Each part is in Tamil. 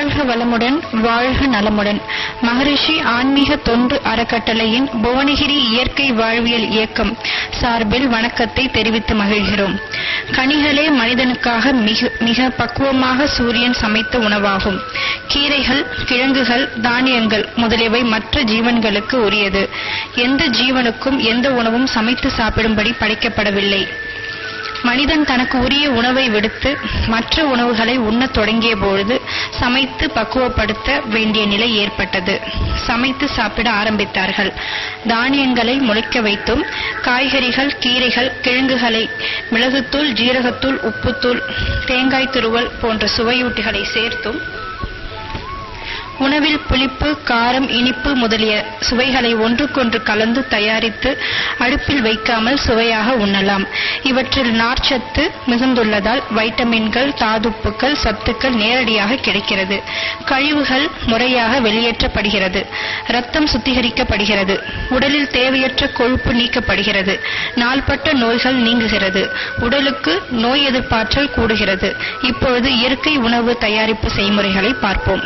வாழ்க வளமுடன், வாழ்க நலமுடன். மகரிஷி ஆன்மீக தொண்டு அறக்கட்டளையின் புவனகிரி இயற்கை வாழ்வியல் இயக்கம் சார்பில் வணக்கத்தை தெரிவித்து மகிழ்கிறோம். கனிகளே மனிதனுக்காக மிக பக்குவமாக சூரியன் சமைத்த உணவாகும். கீரைகள், கிழங்குகள், தானியங்கள் முதலியவை மற்ற ஜீவன்களுக்கு உரியது. எந்த ஜீவனுக்கும் எந்த உணவும் சமைத்து சாப்பிடும்படி படைக்கப்படவில்லை. மனிதன் தனக்கு உரிய உணவை விடுத்து மற்ற உணவுகளை உண்ணத் தொடங்கிய பொழுது சமைத்து பக்குவப்படுத்த வேண்டிய நிலை ஏற்பட்டது. சமைத்து சாப்பிட ஆரம்பித்தார்கள். தானியங்களை முளைக்க வைத்தும், காய்கறிகள், கீரைகள், கிழங்குகளை மிளகுத்தூள், ஜீரகத்தூள், உப்புத்தூள், தேங்காய் துருவல் போன்ற சுவையூட்டிகளை சேர்த்தும், உணவில் புளிப்பு, காரம், இனிப்பு முதலிய சுவைகளை ஒன்றுக்கொன்று கலந்து தயாரித்து அடுப்பில் வைக்காமல் சுவையாக உண்ணலாம். இவற்றில் நார்ச்சத்து மிகுந்துள்ளதால் வைட்டமின்கள், தாதுப்புக்கள், சத்துக்கள் நேரடியாக கிடைக்கிறது. கழிவுகள் முறையாக வெளியேற்றப்படுகிறது. இரத்தம் சுத்திகரிக்கப்படுகிறது. உடலில் தேவையற்ற கொழுப்பு நீக்கப்படுகிறது. நாள்பட்ட நோய்கள் நீங்குகிறது. உடலுக்கு நோய் எதிர்ப்பாற்றல் கூடுகிறது. இப்பொழுது இயற்கை உணவு தயாரிப்பு செய்முறைகளை பார்ப்போம்.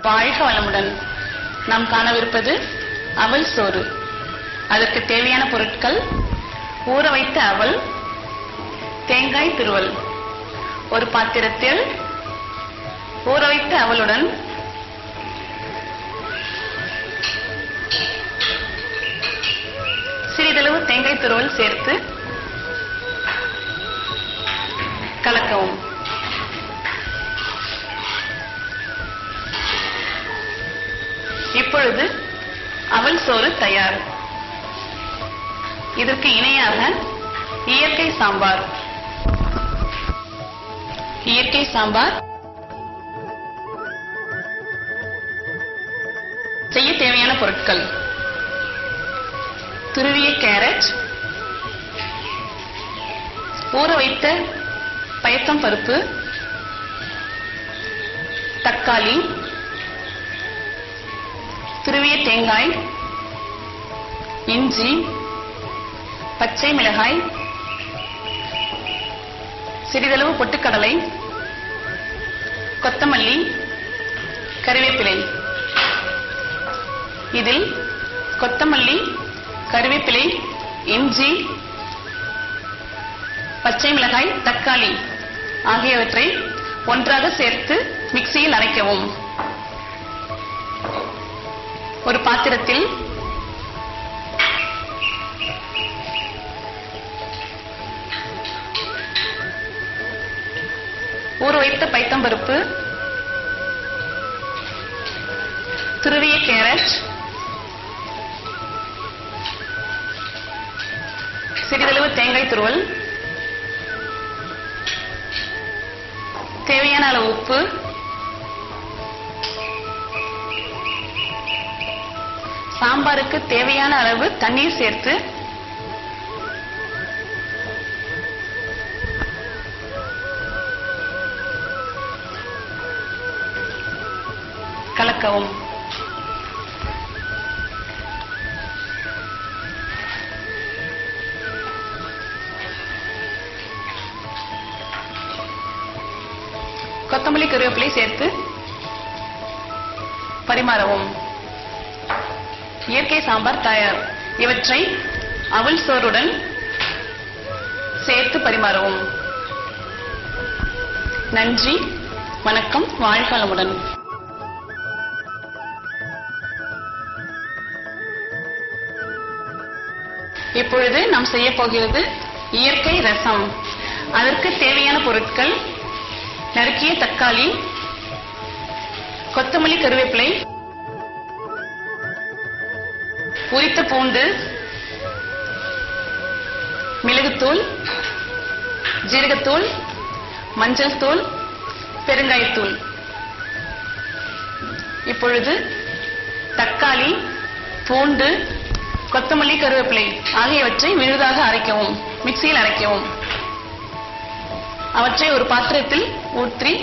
வாழ்க வளமுடன். நாம் காணவிருப்பது அவல் சோறு. அதற்கு தேவையான பொருட்கள்: ஊற வைத்த அவல், தேங்காய் துருவல். ஒரு பாத்திரத்தில் ஊற வைத்த அவலுடன் சிறிதளவு தேங்காய் துருவல் சேர்த்து கலக்கவும். இப்பொழுது அவல் சோறு தயார். இதற்கு இணையாக இயற்கை சாம்பார். இயற்கை சாம்பார் செய்ய தேவையான பொருட்கள்: துருவிய கேரட், ஊற வைத்த பயத்தம் பருப்பு, தக்காளி, துருவிய தேங்காய், இஞ்சி, பச்சை மிளகாய், சிறிதளவு பொட்டுக்கடலை, கொத்தமல்லி, கறிவேப்பிலை. இதில் கொத்தமல்லி, கறிவேப்பிலை, இஞ்சி, பச்சை மிளகாய், தக்காளி ஆகியவற்றை ஒன்றாக சேர்த்து மிக்சியில் அரைக்கவும். ஒரு பாத்திரத்தில் ஊற வைத்த பைத்தம்பருப்பு, துருவிய கேரட், சிறிதளவு தேங்காய் துருவல், தேவையான அளவு உப்பு, சாம்பாருக்கு தேவையான அளவு தண்ணீர் சேர்த்து கலக்கவும். கொத்தமல்லி, கருவேப்பிலை சேர்த்து பரிமாறவும். இயற்கை சாம்பார் தயார். இவற்றை அவல் சோறுடன் சேர்த்து பரிமாறவும். நன்றி, வணக்கம், வாழ்க வளமுடன். இப்பொழுது நாம் செய்ய போகிறது இயற்கை ரசம். அதற்கு தேவையான பொருட்கள்: நறுக்கிய தக்காளி, கொத்தமல்லி, கருவேப்பிலை, உரித்த பூண்டு, மிளகுத்தூள், ஜீரகத்தூள், மஞ்சள் தூள், பெருங்காயத்தூள். இப்பொழுது தக்காளி, பூண்டு, கொத்தமல்லி, கருவேப்பிலை ஆகியவற்றை விழுதாக அரைக்கவும். மிக்சியில் அரைக்கவும். அவற்றை ஒரு பாத்திரத்தில் ஊற்றி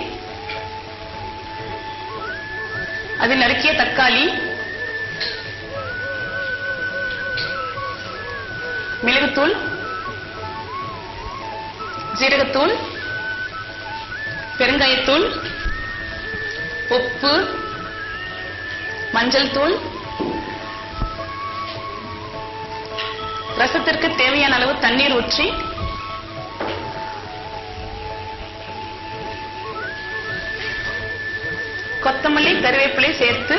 அதில் நறுக்கிய தக்காளி, மிளகுத்தூள், ஜீரகத்தூள், பெருங்காயத்தூள், உப்பு, மஞ்சள் தூள், ரசத்திற்கு தேவையான அளவு தண்ணீர் ஊற்றி கொத்தமல்லி, கருவேப்பிலை சேர்த்து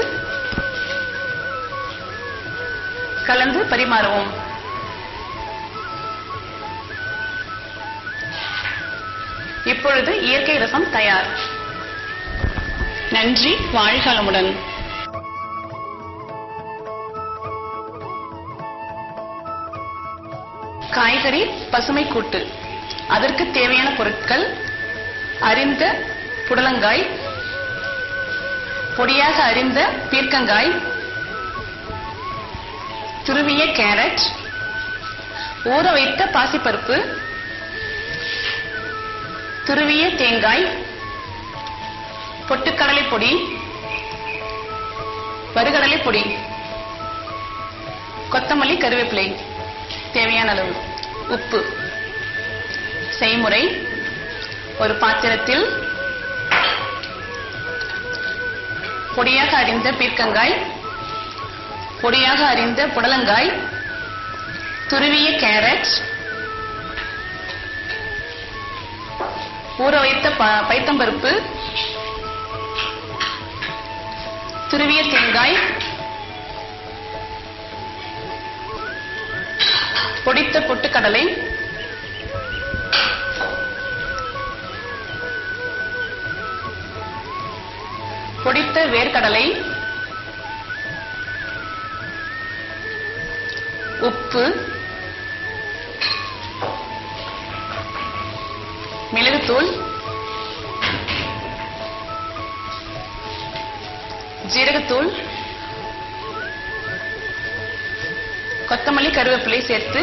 கலந்து பரிமாறவும். இப்பொழுது இயற்கை ரசம் தயார். நன்றி. வாழ்க வளமுடன். காய்கறி பசுமை கூட்டு. அதற்கு தேவையான பொருட்கள்: அரிந்த புடலங்காய், பொடியாக அரிந்த பீர்க்கங்காய், துருவிய கேரட், ஊற வைத்த பாசிப்பருப்பு, துருவிய தேங்காய், பொட்டுக்கடலை பொடி, வறுகடலை பொடி, கொத்தமல்லி, கருவேப்பிலை தேவையான அளவு, உப்பு. செய்முறை: ஒரு பாத்திரத்தில் பொடியாக அரிந்த பீர்க்கங்காய், பொடியாக அரிந்த புடலங்காய், துருவிய கேரட், ஊற வைத்த பைத்தம்பருப்பு, துருவிய தேங்காய், பொடித்த பொட்டுக்கடலை, பொடித்த வேர்க்கடலை, உப்பு, மிளகுத்தூள், ஜீரகத்தூள், கொத்தமல்லி, கருவேப்பிலை சேர்த்து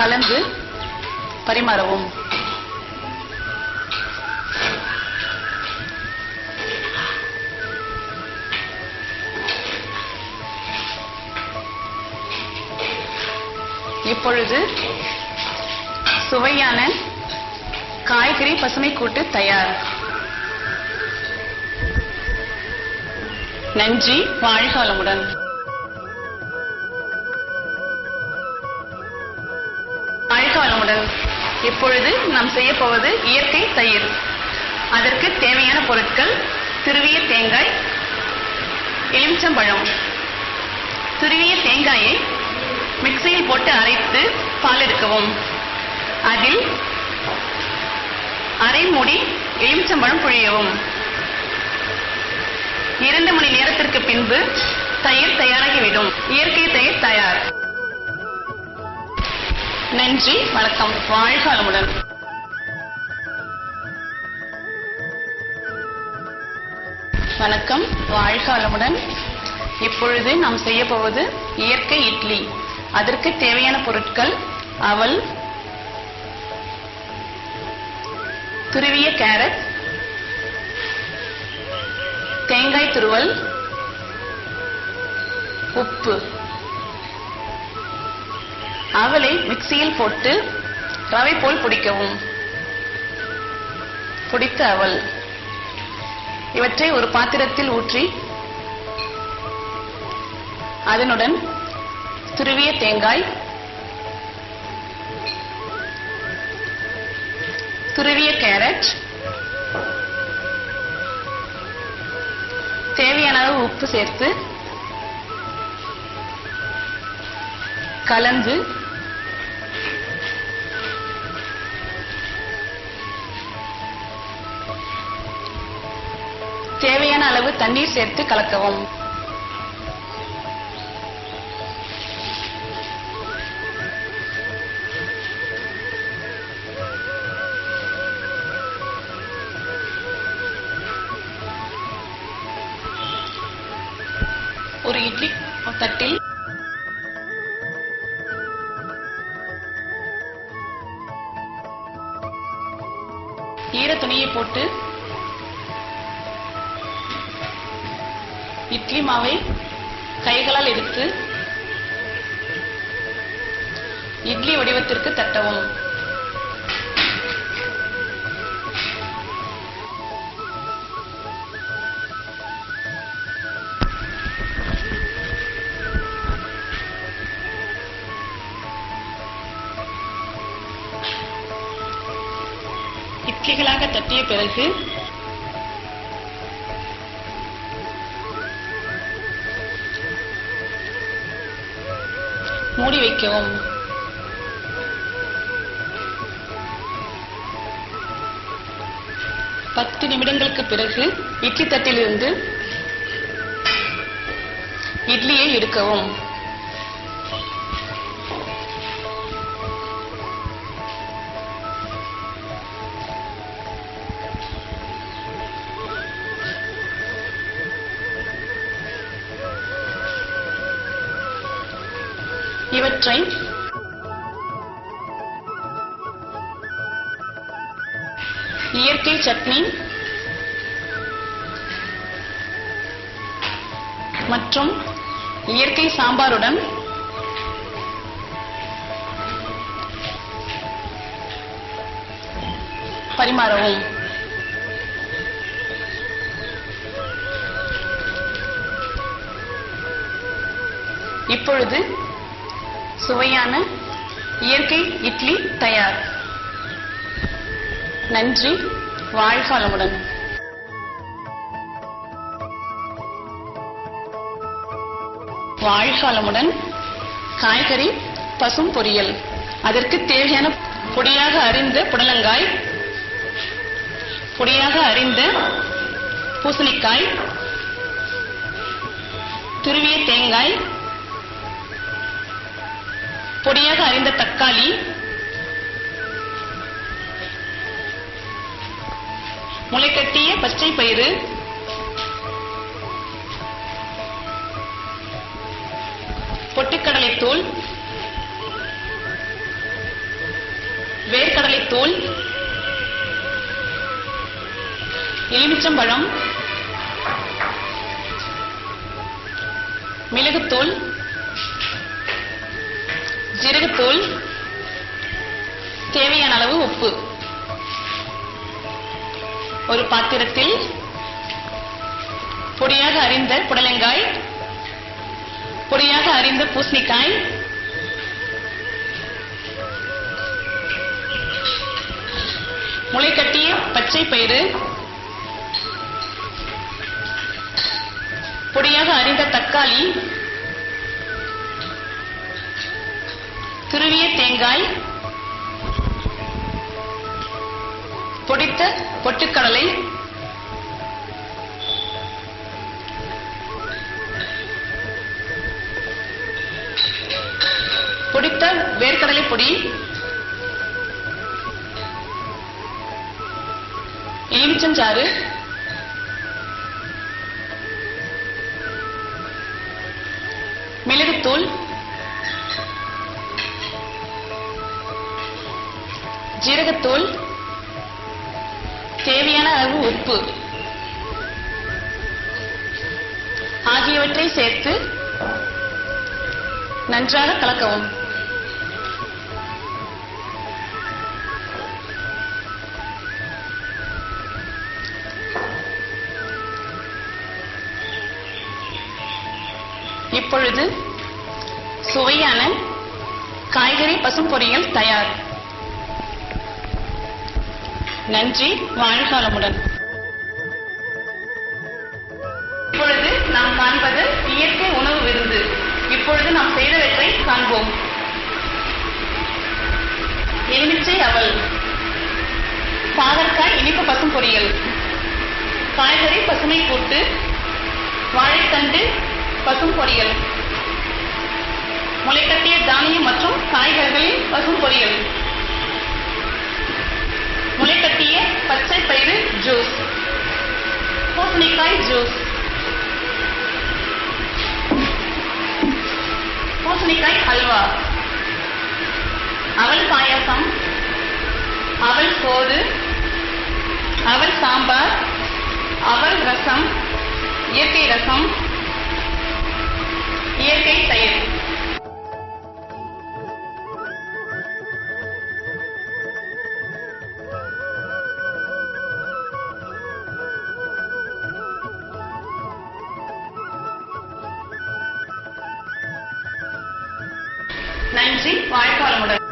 கலந்து பரிமாறவும். இப்பொழுது சுவையான காய்கறி பசுமை கூட்டு தயார். நன்றி. வாழ்க வளமுடன். வாழ்க வளமுடன். இப்பொழுது நாம் செய்யப்போவது இயற்கை தயிர். அதற்கு தேவையான பொருட்கள்: துருவிய தேங்காய், எலுமிச்சம்பழம். துருவிய தேங்காயை மிக்சியில் போட்டு அரைத்து பால் எடுக்கவும். அதில் அரை மூடி எலுமிச்சம்பழம் புழியவும். 2 மணி நேரத்திற்கு பின்பு தயிர் தயாராகிவிடும். இயற்கை தயிர் தயார். நன்றி. வணக்கம். வாழ்க வளமுடன். வணக்கம். வாழ்க வளமுடன். இப்பொழுது நாம் செய்ய போவது இயற்கை இட்லி. அதற்கு தேவையான பொருட்கள்: அவல், துருவிய கேரட், தேங்காய் துருவல், உப்பு. அவலை மிக்சியில் போட்டு ரவை போல் பொடிக்கவும். பொடித்த அவல் இவற்றை ஒரு பாத்திரத்தில் ஊற்றி அதனுடன் துருவிய தேங்காய், துருவிய கேரட், தேவையான அளவு உப்பு சேர்த்து கலந்து தேவையான அளவு தண்ணீர் சேர்த்து கலக்கவும். ஒரு இட்லி தட்டில் ஈர துணியை போட்டு இட்லி மாவை கைகளால் எடுத்து இட்லி வடிவத்திற்கு தட்டவும். சிக்கிகளாக தட்டிய பிறகு மூடி வைக்கவும். பத்து நிமிடங்களுக்கு பிறகு இட்லி தட்டிலிருந்து இட்லியை எடுக்கவும். இவற்றை இயற்கை சட்னி மற்றும் இயற்கை சாம்பாருடன் பரிமாறவும். இப்பொழுது சுவையான இயற்கை இட்லி தயார். நன்றி. வாழ்க வளமுடன். வாழ்க வளமுடன். காய்கறி பசும் பொரியல். அதற்கு தேவையான பொடியாக அரிந்த புடலங்காய், பொடியாக அரிந்த பூசணிக்காய், துருவிய தேங்காய், பொடியாக அரிந்த தக்காளி, முளைக்கட்டிய பச்சை பயிறு, பொட்டுக்கடலை தூள், வேர்க்கடலை தூள், எலுமிச்சம்பழம், மிளகுத்தூள், ஜீரகத்தூள், தேவையான அளவு உப்பு. ஒரு பாத்திரத்தில் பொடியாக அரிந்த புடலங்காய், பொடியாக அரிந்த பூசணிக்காய், முளைக்கட்டிய பச்சை பயிறு, பொடியாக அரிந்த தக்காளி, துருவிய தேங்காய், பொடித்த பொட்டுக்கடலை, பொடித்த வேர்க்கடலை பொடி, எலுமிச்சஞ்சாறு, மிளகுத்தூள், ஜீரகத்தூள், தேவையான அளவு உப்பு ஆகியவற்றை சேர்த்து நன்றாக கலக்கவும். இப்பொழுது சுவையான காய்கறி பசும் பொரியல் தயார். நன்றி. வாழ்க வளமுடன். இப்பொழுது நாம் காண்பது இயற்கை உணவு விருந்து. இப்பொழுது நாம் செய்தவற்றை காண்போம். எலுமிச்சை அவல், பாகற்காய் இனிப்பு பசும் பொரியல், காய்கறி பசுமை கூட்டு, வாழைத்தண்டு பசும் பொரியல், முளைக்கட்டிய தானியம் மற்றும் காய்கறிகளின் பசும் பொரியல், முளைக்கட்டிய பச்சை பயிறு ஜூஸ், பூசணிக்காய் ஜூஸ், பூசணிக்காய் ஹல்வா, அவல் பாயாசம், அவல் சோறு, அவல் சாம்பார், அவல் ரசம், இயற்கை ரசம், இயற்கை தயிர். நன்றி. வாழ்க வளமுடன்.